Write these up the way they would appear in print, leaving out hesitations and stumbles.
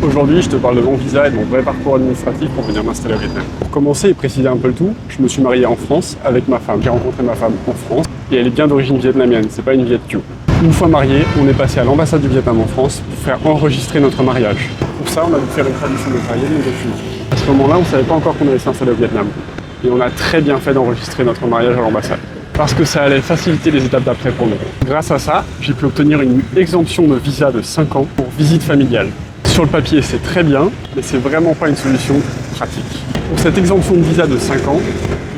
Aujourd'hui, je te parle de mon visa et de mon vrai parcours administratif pour venir m'installer au Vietnam. Pour commencer et préciser un peu le tout, je me suis marié en France avec ma femme. J'ai rencontré ma femme en France et elle est bien d'origine vietnamienne, c'est pas une Viet Kieu. Une fois mariés, on est passé à l'ambassade du Vietnam en France pour faire enregistrer notre mariage. Pour ça, on a dû faire une traduction notariée de nos documents. À ce moment-là, on ne savait pas encore qu'on allait s'installer au Vietnam. Et on a très bien fait d'enregistrer notre mariage à l'ambassade, parce que ça allait faciliter les étapes d'après pour nous. Grâce à ça, j'ai pu obtenir une exemption de visa de 5 ans pour visite familiale. Sur le papier, c'est très bien, mais c'est vraiment pas une solution pratique. Pour cette exemption de visa de 5 ans,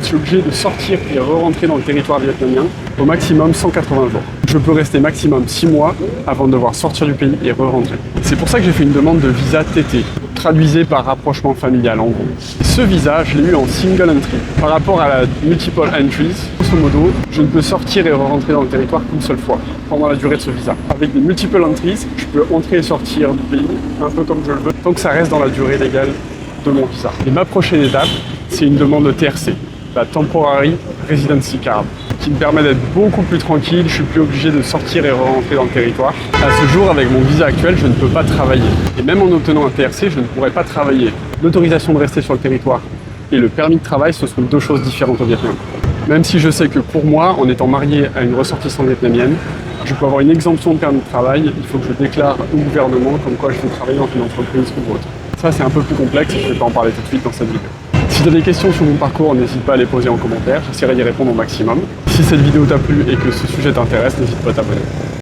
je suis obligé de sortir et re-rentrer dans le territoire vietnamien au maximum 180 jours. Je peux rester maximum 6 mois avant de devoir sortir du pays et re-rentrer. C'est pour ça que j'ai fait une demande de visa TT, traduisé par rapprochement familial en gros. Ce visa, je l'ai eu en single entry. Par rapport à la multiple entries, grosso modo, je ne peux sortir et re-rentrer dans le territoire qu'une seule fois pendant la durée de ce visa. Avec des multiple entries, je peux entrer et sortir du pays un peu comme je le veux, tant que ça reste dans la durée légale de mon visa. Et ma prochaine étape, c'est une demande de TRC, la Temporary Residency Card, qui me permet d'être beaucoup plus tranquille, je suis plus obligé de sortir et re-rentrer dans le territoire. À ce jour, avec mon visa actuel, je ne peux pas travailler. Et même en obtenant un TRC, je ne pourrais pas travailler. L'autorisation de rester sur le territoire et le permis de travail, ce sont deux choses différentes au Vietnam. Même si je sais que pour moi, en étant marié à une ressortissante vietnamienne, je peux avoir une exemption de permis de travail, il faut que je déclare au gouvernement comme quoi je veux travailler dans une entreprise ou autre. Ça, c'est un peu plus complexe et je ne vais pas en parler tout de suite dans cette vidéo. Si tu as des questions sur mon parcours, n'hésite pas à les poser en commentaire, j'essaierai d'y répondre au maximum. Si cette vidéo t'a plu et que ce sujet t'intéresse, n'hésite pas à t'abonner.